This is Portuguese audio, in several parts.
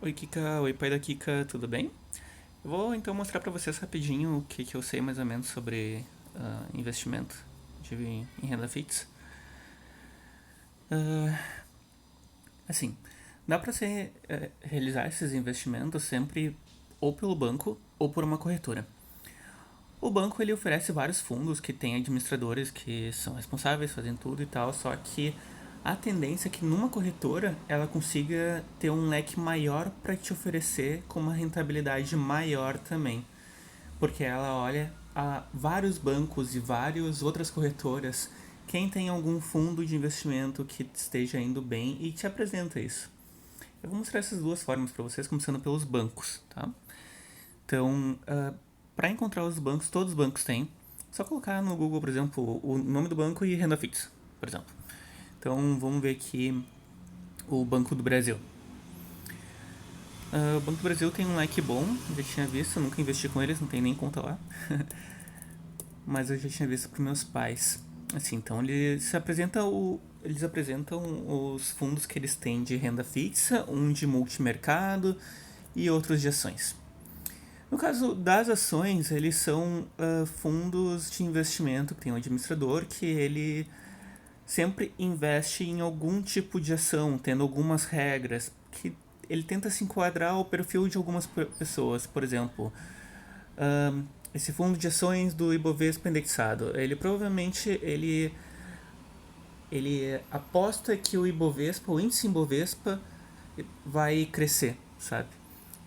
Oi Kika, oi pai da Kika, tudo bem? Eu vou então mostrar pra vocês rapidinho o que eu sei mais ou menos sobre investimento em renda fixa. Ah, assim, dá pra você realizar esses investimentos sempre ou pelo banco ou por uma corretora. O banco ele oferece vários fundos que tem administradores que são responsáveis, fazem tudo e tal, só que a tendência é que numa corretora ela consiga ter um leque maior para te oferecer com uma rentabilidade maior também, porque ela olha a vários bancos e várias outras corretoras, quem tem algum fundo de investimento que esteja indo bem e te apresenta isso. Eu vou mostrar essas duas formas para vocês, começando pelos bancos, tá? Então, para encontrar os bancos, todos os bancos têm. Só colocar no Google, por exemplo, o nome do banco e renda fixa, por exemplo. Então, vamos ver aqui o Banco do Brasil. O Banco do Brasil tem um leque bom, já tinha visto, nunca investi com eles, não tem nem conta lá. Mas eu já tinha visto para meus pais. Assim, então eles apresentam os fundos que eles têm de renda fixa, um de multimercado e outros de ações. No caso das ações, eles são fundos de investimento que tem um administrador que ele sempre investe em algum tipo de ação, tendo algumas regras que ele tenta se enquadrar ao perfil de algumas pessoas. Por exemplo, esse fundo de ações do Ibovespa indexado, ele provavelmente ele aposta que o Ibovespa, o índice Ibovespa, vai crescer, sabe?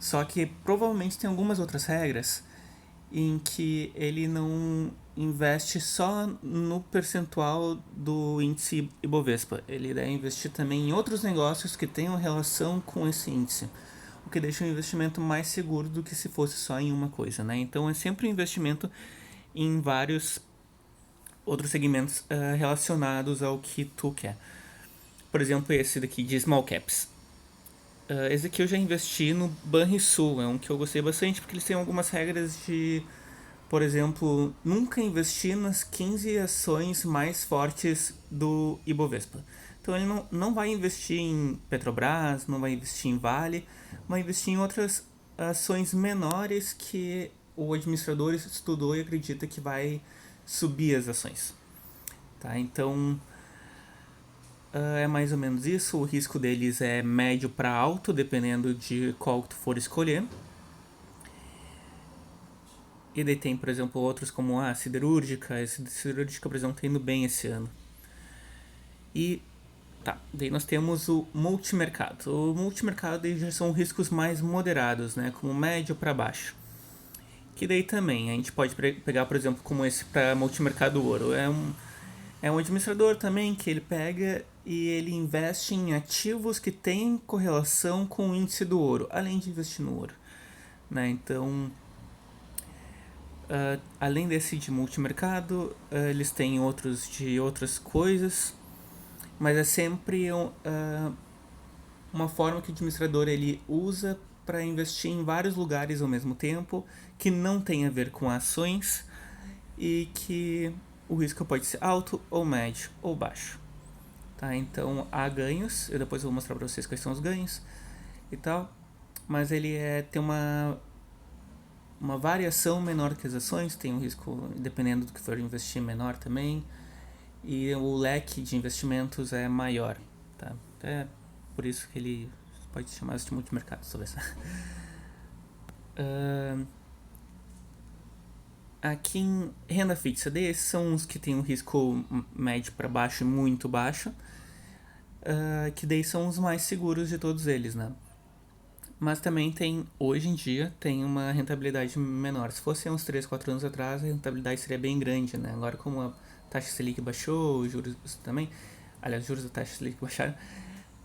Só que provavelmente tem algumas outras regras em que ele não investe só no percentual do índice Ibovespa. Ele deve investir também em outros negócios que tenham relação com esse índice, o que deixa o investimento mais seguro do que se fosse só em uma coisa, né? Então é sempre um investimento em vários outros segmentos relacionados ao que tu quer. Por exemplo, esse daqui de Small Caps. Esse aqui eu já investi no Banrisul, é um que eu gostei bastante porque eles têm algumas regras de, por exemplo, nunca investir nas 15 ações mais fortes do Ibovespa. Então ele não vai investir em Petrobras, não vai investir em Vale, vai investir em outras ações menores que o administrador estudou e acredita que vai subir as ações. Tá? Então é mais ou menos isso. O risco deles é médio para alto, dependendo de qual que tu for escolher. E daí tem, por exemplo, outros como a siderúrgica. A siderúrgica, por exemplo, está indo bem esse ano. E tá, daí nós temos o multimercado. O multimercado já são riscos mais moderados, né, como médio para baixo. Que daí também a gente pode pegar, por exemplo, como esse para multimercado ouro. É um administrador também que ele pega e ele investe em ativos que têm correlação com o índice do ouro, além de investir no ouro. Né? Então, além desse de multimercado, eles têm outros de outras coisas, mas é sempre uma forma que o administrador ele usa para investir em vários lugares ao mesmo tempo, que não tem a ver com ações e que o risco pode ser alto ou médio ou baixo. Tá? Então há ganhos, eu depois vou mostrar para vocês quais são os ganhos e tal, mas ele tem uma variação menor que as ações, tem um risco, dependendo do que for investir, menor também, e o leque de investimentos é maior. Tá? É por isso que ele pode se chamar de multimercado, talvez. Aqui em renda fixa, desses são os que tem um risco médio para baixo e muito baixo, que daí são os mais seguros de todos eles, né? Mas também tem, hoje em dia, tem uma rentabilidade menor. Se fosse uns 3 4 anos atrás, a rentabilidade seria bem grande, né? Agora como a taxa Selic baixou, os juros também, aliás, os juros da taxa Selic baixaram,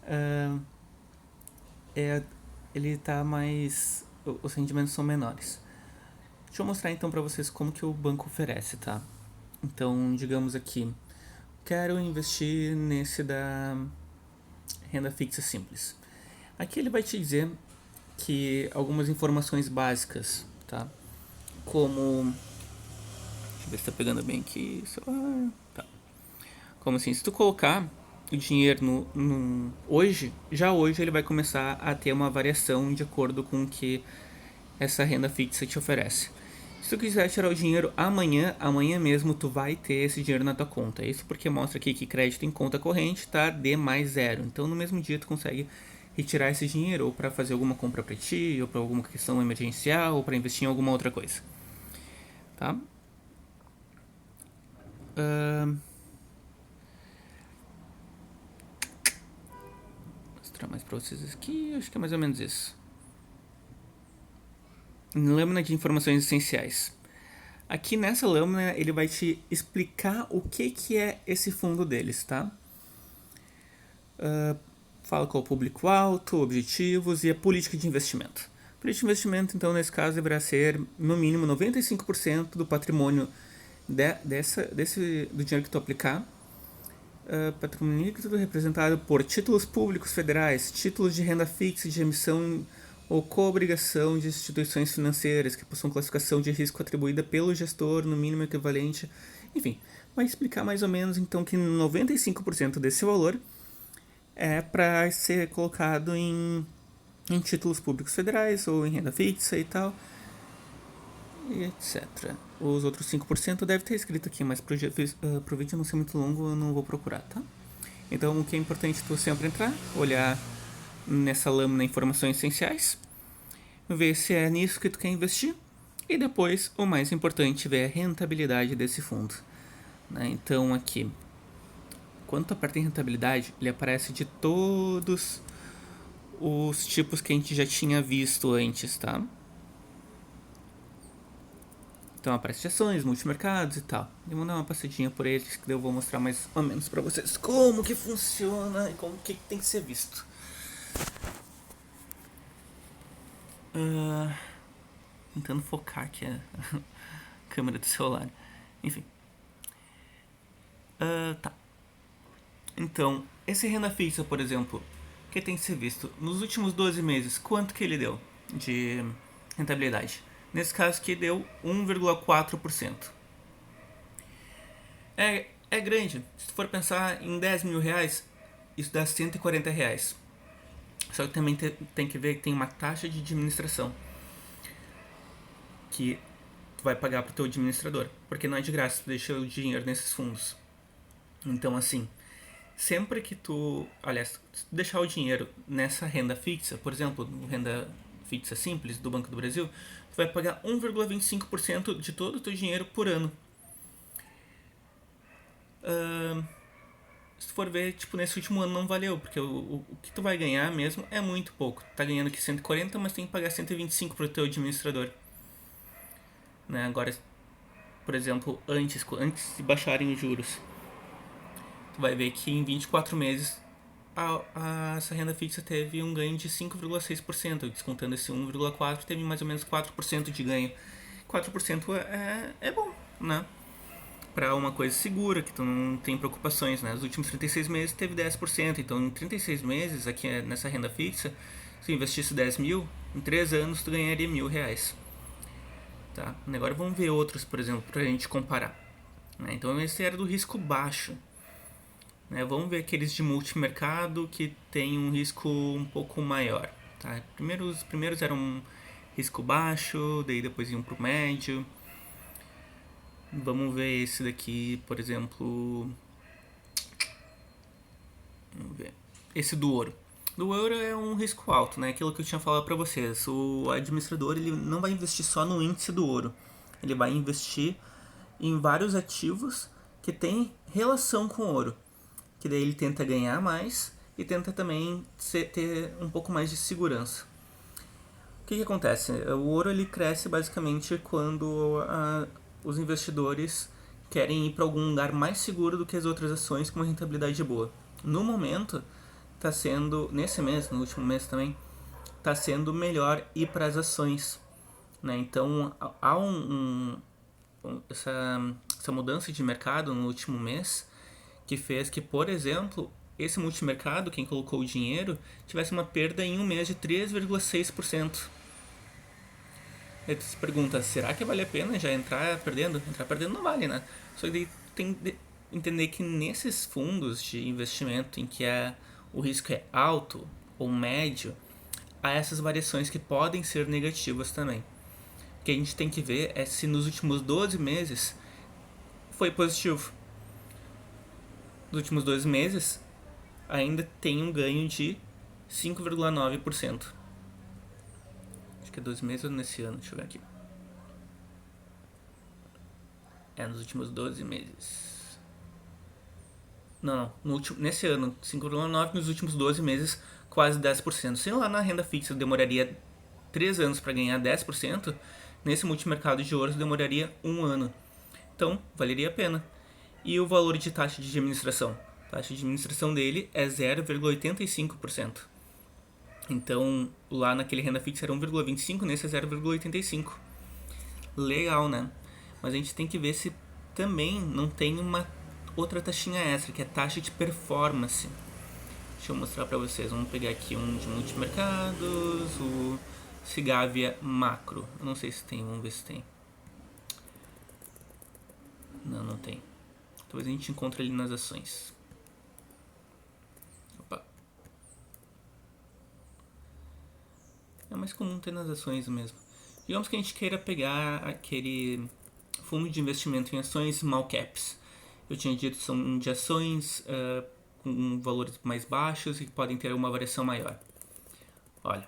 uh, é, ele tá mais, os rendimentos são menores. Deixa eu mostrar então para vocês como que o banco oferece, tá? Então, digamos aqui, quero investir nesse da renda fixa simples. Aqui ele vai te dizer que algumas informações básicas, tá? Como, deixa eu ver se tá pegando bem aqui, tá. Como assim, se tu colocar o dinheiro hoje, já hoje ele vai começar a ter uma variação de acordo com o que essa renda fixa te oferece. Se tu quiser tirar o dinheiro amanhã mesmo tu vai ter esse dinheiro na tua conta. Isso porque mostra aqui que crédito em conta corrente tá D mais zero. Então no mesmo dia tu consegue retirar esse dinheiro ou para fazer alguma compra para ti, ou para alguma questão emergencial, ou para investir em alguma outra coisa. Tá? Vou mostrar mais para vocês aqui, acho que é mais ou menos isso. Lâmina de informações essenciais. Aqui nessa lâmina ele vai te explicar o que é esse fundo deles, tá? Fala qual é o público-alvo, objetivos e a política de investimento. A política de investimento, então, nesse caso, deverá ser, no mínimo, 95% do patrimônio do dinheiro que tu aplicar. Patrimônio líquido representado por títulos públicos federais, títulos de renda fixa de emissão ou co-obrigação de instituições financeiras que possuam classificação de risco atribuída pelo gestor, no mínimo equivalente. Enfim, vai explicar mais ou menos então que 95% desse valor é para ser colocado em títulos públicos federais ou em renda fixa e tal, e etc. Os outros 5% deve ter escrito aqui, mas pro vídeo não ser muito longo eu não vou procurar, tá? Então o que é importante tu sempre entrar, olhar nessa lâmina informações essenciais, ver se é nisso que tu quer investir e depois, o mais importante, ver a rentabilidade desse fundo. Então aqui, quando tu aperta em rentabilidade, ele aparece de todos os tipos que a gente já tinha visto antes, tá? Então aparece de ações, multimercados e tal. Eu vou dar uma passadinha por eles que eu vou mostrar mais ou menos pra vocês como que funciona e como que tem que ser visto. Tentando focar aqui a câmera do celular. Enfim. Tá. Então, esse renda fixa, por exemplo, que tem que ser visto nos últimos 12 meses, quanto que ele deu de rentabilidade? Nesse caso aqui deu 1,4%. É grande. Se tu for pensar em 10 mil reais, isso dá 140 reais. Só que também tem que ver que tem uma taxa de administração que tu vai pagar pro teu administrador, porque não é de graça tu deixar o dinheiro nesses fundos. Então assim, sempre que tu, aliás, se tu deixar o dinheiro nessa renda fixa, por exemplo, renda fixa simples do Banco do Brasil, tu vai pagar 1,25% de todo o teu dinheiro por ano. Se tu for ver, tipo, nesse último ano não valeu, porque o que tu vai ganhar mesmo é muito pouco. Tu tá ganhando aqui 140, mas tem que pagar 125 pro teu administrador. Né? Agora, por exemplo, antes de baixarem os juros, tu vai ver que em 24 meses essa renda fixa teve um ganho de 5,6%, descontando esse 1,4%, teve mais ou menos 4% de ganho. 4% é bom, né? Para uma coisa segura, que tu não tem preocupações, né? Nos últimos 36 meses teve 10%, então em 36 meses, aqui nessa renda fixa, se tu investisse 10 mil, em 3 anos tu ganharia R$1.000. Tá? Agora vamos ver outros, por exemplo, pra gente comparar. Então esse era do risco baixo. Vamos ver aqueles de multimercado que tem um risco um pouco maior. Tá? Os primeiros eram um risco baixo, daí depois iam pro médio. Vamos ver esse daqui, por exemplo. Vamos ver. Esse do ouro. Do ouro é um risco alto, né? Aquilo que eu tinha falado para vocês. O administrador ele não vai investir só no índice do ouro. Ele vai investir em vários ativos que têm relação com o ouro. Que daí ele tenta ganhar mais e tenta também ter um pouco mais de segurança. O que acontece? O ouro ele cresce basicamente quando os investidores querem ir para algum lugar mais seguro do que as outras ações com uma rentabilidade boa. No momento, está sendo, nesse mês, no último mês também, está sendo melhor ir para as ações. Né? Então, há essa mudança de mercado no último mês que fez que, por exemplo, esse multimercado, quem colocou o dinheiro, tivesse uma perda em um mês de 3,6%. Aí tu se pergunta, será que vale a pena já entrar perdendo? Entrar perdendo não vale, né? Só que daí entender que nesses fundos de investimento em que o risco é alto ou médio, há essas variações que podem ser negativas também. O que a gente tem que ver é se nos últimos 12 meses foi positivo. Nos últimos 12 meses ainda tem um ganho de 5,9%. Acho que é 12 meses ou nesse ano, deixa eu ver aqui. Nos últimos 12 meses. Não, nesse ano 5,9%, nos últimos 12 meses quase 10%. Se lá na renda fixa demoraria 3 anos para ganhar 10%, nesse multimercado de ouro demoraria 1 ano. Então, valeria a pena. E o valor de taxa de administração? A taxa de administração dele é 0,85%. Então, lá naquele renda fixa era 1,25%, nesse é 0,85%. Legal, né? Mas a gente tem que ver se também não tem uma outra taxinha extra, que é taxa de performance. Deixa eu mostrar pra vocês. Vamos pegar aqui um de multimercados, o Cigavia Macro. Eu não sei se tem, vamos ver se tem. Não tem. Talvez a gente encontre ali nas ações. Opa. É mais comum ter nas ações mesmo. Digamos que a gente queira pegar aquele fundo de investimento em ações small caps. Eu tinha dito que são de ações com valores mais baixos e que podem ter uma variação maior. Olha,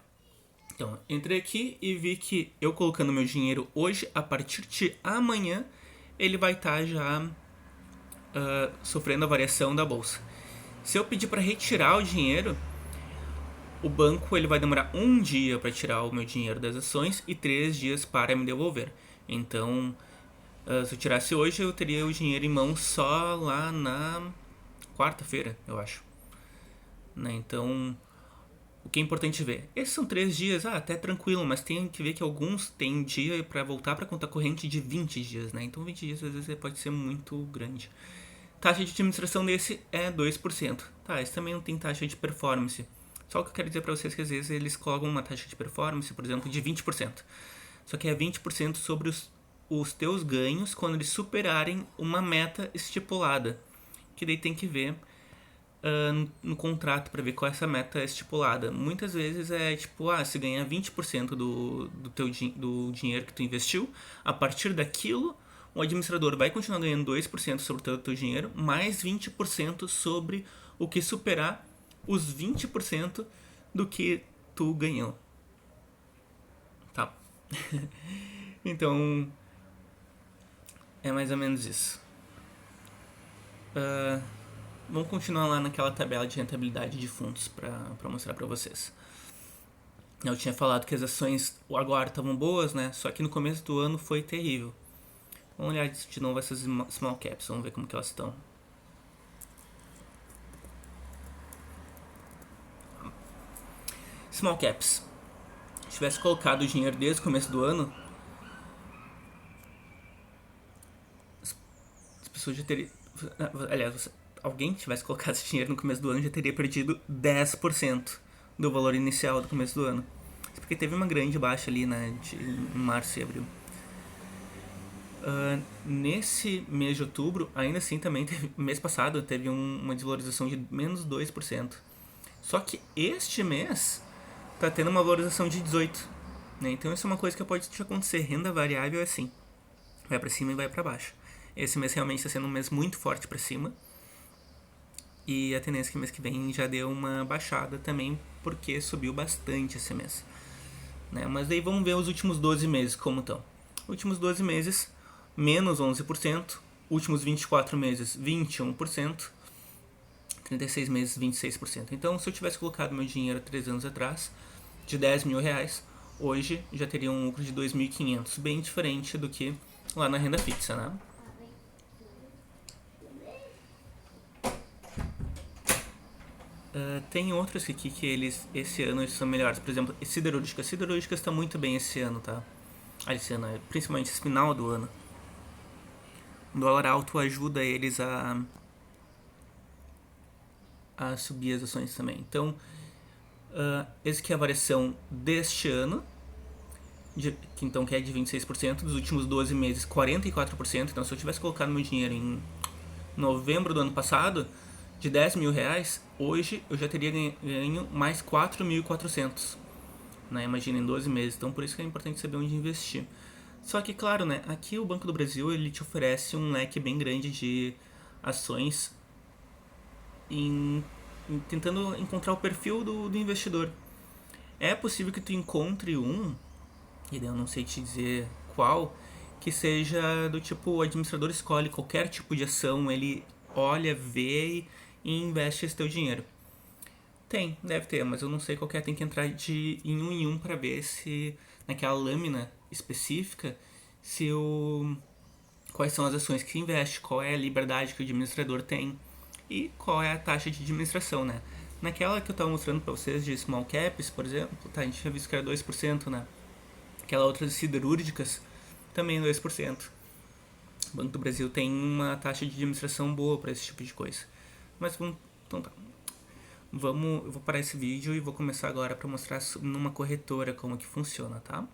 então entrei aqui e vi que eu colocando meu dinheiro hoje, a partir de amanhã, ele vai estar já sofrendo a variação da bolsa. Se eu pedir para retirar o dinheiro, o banco ele vai demorar 1 dia para tirar o meu dinheiro das ações e 3 dias para me devolver. Então, se eu tirasse hoje, eu teria o dinheiro em mãos só lá na quarta-feira, eu acho. Né? Então, o que é importante ver? Esses são 3 dias, até tranquilo, mas tem que ver que alguns têm dia para voltar para conta corrente de 20 dias, né? Então 20 dias às vezes pode ser muito grande. Taxa de administração desse é 2%. Tá, esse também não tem taxa de performance. Só o que eu quero dizer para vocês é que às vezes eles colocam uma taxa de performance, por exemplo, de 20%. Só que é 20% sobre os teus ganhos quando eles superarem uma meta estipulada. Que daí tem que ver no contrato para ver qual é essa meta estipulada. Muitas vezes é tipo, se ganhar 20% do dinheiro que tu investiu, a partir daquilo o administrador vai continuar ganhando 2% sobre o teu dinheiro, mais 20% sobre o que superar os 20% do que tu ganhou. Tá. Então, é mais ou menos isso. Vamos continuar lá naquela tabela de rentabilidade de fundos para mostrar para vocês. Eu tinha falado que as ações agora estavam boas, né? Só que no começo do ano foi terrível. Vamos olhar de novo essas small caps, vamos ver como que elas estão. Small caps. Se tivesse colocado o dinheiro desde o começo do ano, as pessoas já teriam... Aliás, alguém tivesse colocado esse dinheiro no começo do ano já teria perdido 10% do valor inicial do começo do ano. Isso porque teve uma grande baixa ali, né, em março e abril. Nesse mês de outubro, ainda assim também mês passado teve uma desvalorização de menos 2%. Só que este mês tá tendo uma valorização de 18%. Né? Então isso é uma coisa que pode acontecer. Renda variável é assim, vai para cima e vai para baixo. Esse mês realmente está sendo um mês muito forte para cima. E a tendência é que mês que vem já deu uma baixada também, porque subiu bastante esse mês. Né? Mas daí vamos ver os últimos 12 meses como estão. Últimos 12 meses, menos 11%. Últimos 24 meses, 21%. 36 meses, 26%. Então, se eu tivesse colocado meu dinheiro há 3 anos atrás, de 10 mil reais, hoje já teria um lucro de 2.500. Bem diferente do que lá na renda fixa, né? Tem outros aqui que eles, esse ano, eles são melhores. Por exemplo, siderúrgicas. Siderúrgicas está muito bem esse ano, tá? Esse ano, principalmente esse final do ano. O dólar alto ajuda eles a subir as ações também. Então, esse aqui é a variação deste ano, então que é de 26%, dos últimos 12 meses 44%. Então, se eu tivesse colocado meu dinheiro em novembro do ano passado, de 10 mil reais, hoje eu já teria ganho mais 4.400, né? Imagina, em 12 meses. Então por isso que é importante saber onde investir. Só que, claro, né? Aqui o Banco do Brasil ele te oferece um leque bem grande de ações tentando encontrar o perfil do investidor. É possível que tu encontre um, e daí eu não sei te dizer qual, que seja do tipo, o administrador escolhe qualquer tipo de ação, ele olha, vê e investe esse teu dinheiro. Tem, deve ter, mas eu não sei qual que é, tem que entrar de em um para ver se naquela lâmina específica se o quais são as ações que investe, qual é a liberdade que o administrador tem e qual é a taxa de administração, né? Naquela que eu estava mostrando para vocês de small caps, por exemplo, tá, a gente tinha visto que era 2%, né? Aquela outra de siderúrgicas, também 2%. O Banco do Brasil tem uma taxa de administração boa para esse tipo de coisa. Mas vamos, então tá. Eu vou parar esse vídeo e vou começar agora para mostrar numa corretora como que funciona, tá?